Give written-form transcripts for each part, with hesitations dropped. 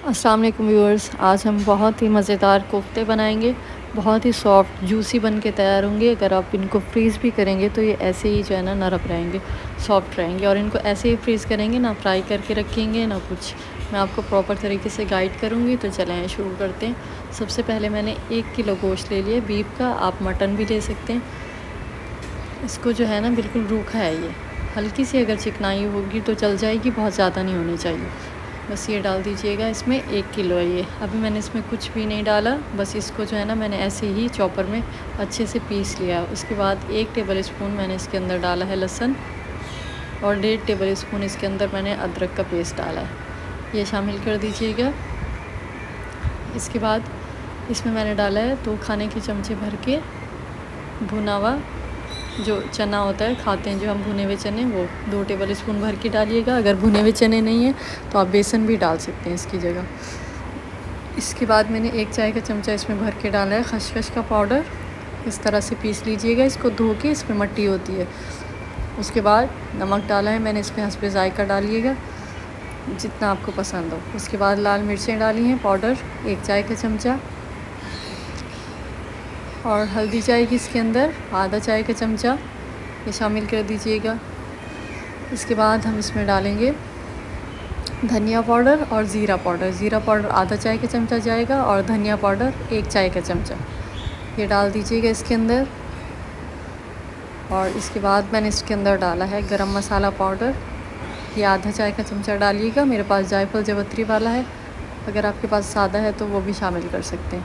अस्सलाम वालेकुम व्यूअर्स, आज हम बहुत ही मज़ेदार कोफ्ते बनाएंगे। बहुत ही सॉफ्ट जूसी बन के तैयार होंगे। अगर आप इनको फ्रीज़ भी करेंगे तो ये ऐसे ही जो है ना नरम रहेंगे, सॉफ्ट रहेंगे। और इनको ऐसे ही फ्रीज़ करेंगे, ना फ्राई करके रखेंगे ना कुछ। मैं आपको प्रॉपर तरीके से गाइड करूँगी। तो चलें शुरू करते हैं। सबसे पहले मैंने 1 किलो गोश्त ले लिया बीफ का, आप मटन भी ले सकते हैं। इसको जो है ना बिल्कुल रूखा है ये, हल्की सी अगर चिकनाई होगी तो चल जाएगी, बहुत ज़्यादा नहीं होनी चाहिए। बस ये डाल दीजिएगा। इसमें 1 किलो है ये। अभी मैंने इसमें कुछ भी नहीं डाला, बस इसको जो है ना मैंने ऐसे ही चॉपर में अच्छे से पीस लिया। उसके बाद 1 टेबल स्पून मैंने इसके अंदर डाला है लहसुन, और 1.5 टेबल स्पून इसके अंदर मैंने अदरक का पेस्ट डाला है, ये शामिल कर दीजिएगा। इसके बाद इसमें मैंने डाला है 2 खाने के चमचे भर के भुना हुआ जो चना होता है, खाते हैं जो हम भुने हुए चने, वो 2 टेबल स्पून भर के डालिएगा। अगर भुने हुए चने नहीं हैं तो आप बेसन भी डाल सकते हैं इसकी जगह। इसके बाद मैंने 1 चाय का चमचा इसमें भर के डाला है खसखस का पाउडर। इस तरह से पीस लीजिएगा इसको, धो के, इसमें मट्टी होती है। उसके बाद नमक डाला है मैंने इसमें, हस्बे ज़ायका डालिएगा जितना आपको पसंद हो। उसके बाद लाल मिर्चें डाली हैं पाउडर 1 चाय का चमचा, और हल्दी जाएगी इसके अंदर आधा चाय का चमचा, ये शामिल कर दीजिएगा। इसके बाद हम इसमें डालेंगे धनिया पाउडर और ज़ीरा पाउडर। ज़ीरा पाउडर आधा चाय का चमचा जाएगा, और धनिया पाउडर 1 चाय का चमचा, ये डाल दीजिएगा इसके अंदर। और इसके बाद मैंने इसके अंदर डाला है गरम मसाला पाउडर, ये आधा चाय का चमचा डालिएगा। मेरे पास जायफल जावित्री वाला है, अगर आपके पास सादा है तो वो भी शामिल कर सकते हैं।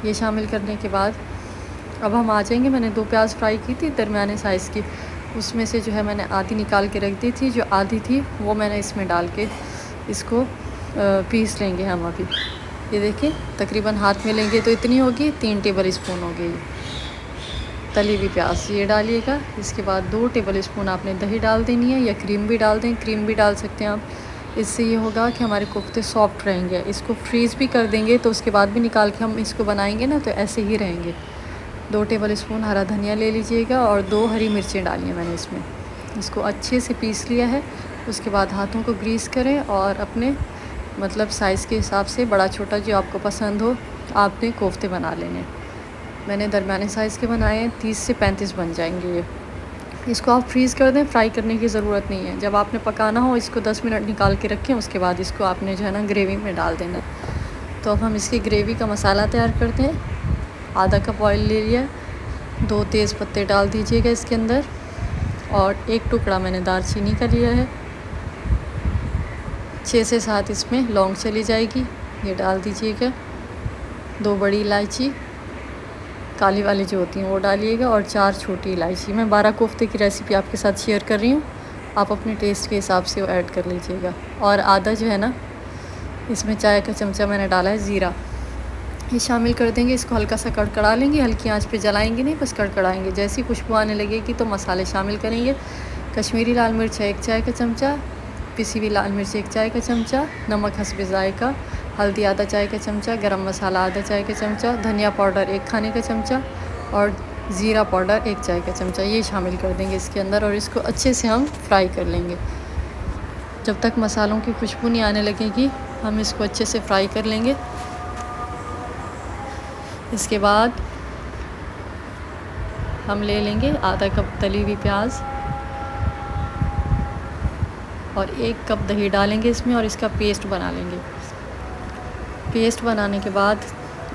ये शामिल करने के बाद अब हम आ जाएंगे, मैंने 2 प्याज फ्राई की थी दरमियाने साइज़ की, उसमें से जो है मैंने आधी निकाल के रख दी थी, जो आधी थी वो मैंने इसमें डाल के इसको पीस लेंगे हम अभी। ये देखिए तकरीबन हाथ में लेंगे तो इतनी होगी, 3 टेबल स्पून हो गई तली हुई प्याज, ये डालिएगा। इसके बाद 2 टेबल स्पून आपने दही डाल देनी है, या क्रीम भी डाल दें, क्रीम भी डाल सकते हैं आप। इससे ये होगा कि हमारे कोफ्ते सॉफ्ट रहेंगे। इसको फ्रीज़ भी कर देंगे तो उसके बाद भी निकाल के हम इसको बनाएंगे ना तो ऐसे ही रहेंगे। 2 टेबल स्पून हरा धनिया ले लीजिएगा, और 2 हरी मिर्चें डाली हैं मैंने इसमें। इसको अच्छे से पीस लिया है। उसके बाद हाथों को ग्रीस करें, और अपने मतलब साइज़ के हिसाब से बड़ा छोटा जो आपको पसंद हो आपने कोफ्ते बना लेने। मैंने दरमियाने साइज़ के बनाए हैं, 30 से 35 बन जाएंगे ये। इसको आप फ्रीज़ कर दें, फ्राई करने की ज़रूरत नहीं है। जब आपने पकाना हो इसको 10 मिनट निकाल के रखें, उसके बाद इसको आपने जो है ना ग्रेवी में डाल देना। तो अब हम इसकी ग्रेवी का मसाला तैयार करते हैं। आधा कप ऑयल ले लिया, 2 तेज़ पत्ते डाल दीजिएगा इसके अंदर, और 1 टुकड़ा मैंने दालचीनी का लिया है। 6 से 7 इसमें लौंग चली जाएगी, ये डाल दीजिएगा। 2 बड़ी इलायची काली वाली जो होती हैं वो डालिएगा, और 4 छोटी इलायची। मैं 12 कोफ्ते की रेसिपी आपके साथ शेयर कर रही हूँ, आप अपने टेस्ट के हिसाब से वो ऐड कर लीजिएगा। और आधा जो है ना इसमें चाय का चमचा मैंने डाला है ज़ीरा, ये शामिल कर देंगे। इसको हल्का सा कड़कड़ा लेंगे, हल्की आंच पे जलाएंगे नहीं, बस कड़कड़ाएंगे। जैसी खुशबू आने लगेगी तो मसाले शामिल करेंगे। कश्मीरी लाल मिर्च 1 चाय का चमचा, पिसी हुई लाल मिर्च 1 चाय का चमचा, नमक हस्बे ज़ायका, हल्दी आधा चाय का चमचा, गरम मसाला आधा चाय का चमचा, धनिया पाउडर 1 खाने का चमचा, और ज़ीरा पाउडर 1 चाय का चमचा, ये शामिल कर देंगे इसके अंदर। और इसको अच्छे से हम फ्राई कर लेंगे। जब तक मसालों की खुशबू नहीं आने लगेगी हम इसको अच्छे से फ्राई कर लेंगे। इसके बाद हम ले लेंगे आधा कप तली हुई प्याज, और 1 कप दही डालेंगे इसमें, और इसका पेस्ट बना लेंगे। पेस्ट बनाने के बाद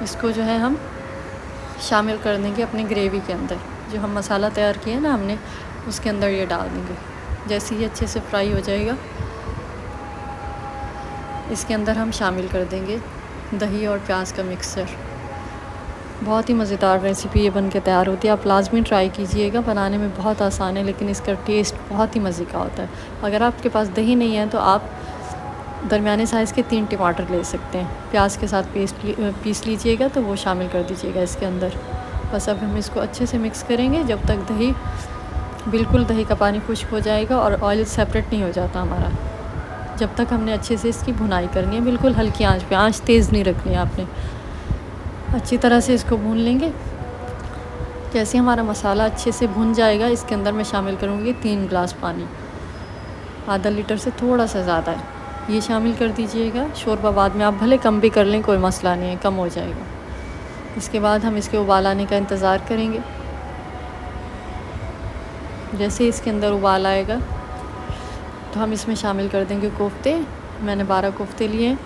इसको जो है हम शामिल कर देंगे अपनी ग्रेवी के अंदर। जो हम मसाला तैयार किया ना हमने, उसके अंदर ये डाल देंगे। जैसे ही अच्छे से फ्राई हो जाएगा इसके अंदर हम शामिल कर देंगे दही और प्याज का मिक्सचर। बहुत ही मज़ेदार रेसिपी ये बन के तैयार होती है, आप लाजमी ट्राई कीजिएगा। बनाने में बहुत आसान है, लेकिन इसका टेस्ट बहुत ही मज़े का होता है। अगर आपके पास दही नहीं है तो आप दरमियाने साइज़ के 3 टमाटर ले सकते हैं, प्याज के साथ पीस लीजिएगा, तो वो शामिल कर दीजिएगा इसके अंदर। बस अब हम इसको अच्छे से मिक्स करेंगे जब तक दही बिल्कुल, दही का पानी खुश्क हो जाएगा और ऑयल सेपरेट नहीं हो जाता हमारा। जब तक हमने अच्छे से इसकी भुनाई करनी है, बिल्कुल हल्की आंच पे, आंच तेज़ नहीं रखनी है आपने। अच्छी तरह से इसको भून लेंगे। जैसे हमारा मसाला अच्छे से भुन जाएगा, इसके अंदर मैं शामिल करूँगी 3 गिलास पानी, आधा लीटर से थोड़ा सा ज़्यादा है। ये शामिल कर दीजिएगा। शोरबा बाद में आप भले कम भी कर लें, कोई मसला नहीं है, कम हो जाएगा। इसके बाद हम इसके उबाल आने का इंतज़ार करेंगे। जैसे ही इसके अंदर उबाल आएगा तो हम इसमें शामिल कर देंगे कोफ्ते। मैंने 12 कोफ्ते लिए हैं।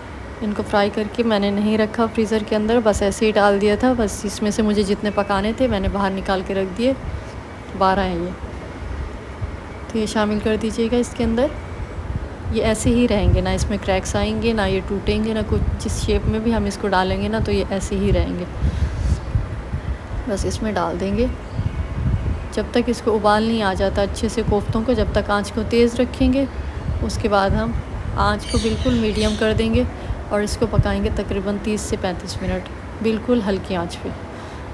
इनको फ्राई करके मैंने नहीं रखा फ्रीज़र के अंदर, बस ऐसे ही डाल दिया था। बस इसमें से मुझे जितने पकाने थे मैंने बाहर निकाल के रख दिए। 12 हैं ये। तो ये शामिल कर दीजिएगा इसके अंदर। ये ऐसे ही रहेंगे, ना इसमें क्रैक्स आएंगे, ना ये टूटेंगे, ना कुछ। जिस शेप में भी हम इसको डालेंगे ना तो ये ऐसे ही रहेंगे। बस इसमें डाल देंगे। जब तक इसको उबाल नहीं आ जाता अच्छे से कोफ्तों को, जब तक आंच को तेज़ रखेंगे। उसके बाद हम आंच को बिल्कुल मीडियम कर देंगे और इसको पकाएंगे तकरीबन 30 से 35 मिनट, बिल्कुल हल्की आंच पे।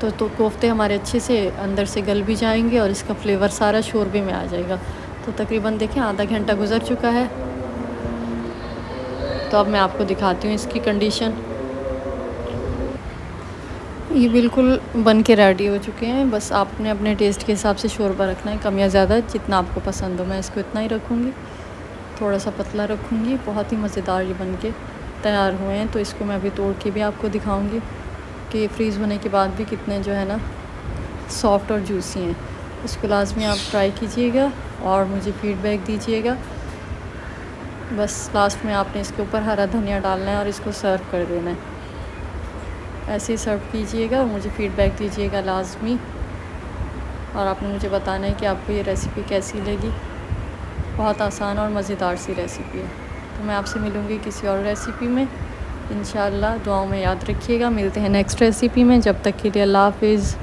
तो कोफ्ते हमारे अच्छे से अंदर से गल भी जाएंगे और इसका फ्लेवर सारा शोरबे में आ जाएगा। तो तकरीबन देखें आधा घंटा गुजर चुका है। तो अब मैं आपको दिखाती हूँ इसकी कंडीशन। ये बिल्कुल बन के रेडी हो चुके हैं। बस आपने अपने टेस्ट के हिसाब से शोरबा रखना है, कम या ज़्यादा, जितना आपको पसंद हो। मैं इसको इतना ही रखूँगी, थोड़ा सा पतला रखूँगी। बहुत ही मज़ेदार ये बन के तैयार हुए हैं। तो इसको मैं अभी तोड़ के भी आपको दिखाऊँगी कि फ्रीज़ होने के बाद भी कितने जो है ना सॉफ़्ट और जूसी हैं। इसको लाजमी आप ट्राई कीजिएगा और मुझे फ़ीडबैक दीजिएगा। बस लास्ट में आपने इसके ऊपर हरा धनिया डालना है और इसको सर्व कर देना है। ऐसे ही सर्व कीजिएगा और मुझे फ़ीडबैक दीजिएगा लाजमी। और आपने मुझे बताना है कि आपको ये रेसिपी कैसी लगी। बहुत आसान और मज़ेदार सी रेसिपी है। तो मैं आपसे मिलूँगी किसी और रेसिपी में इंशाअल्लाह। दुआओं में याद रखिएगा। मिलते हैं नेक्स्ट रेसिपी में। जब तक के लिए अल्लाह हाफ़िज़।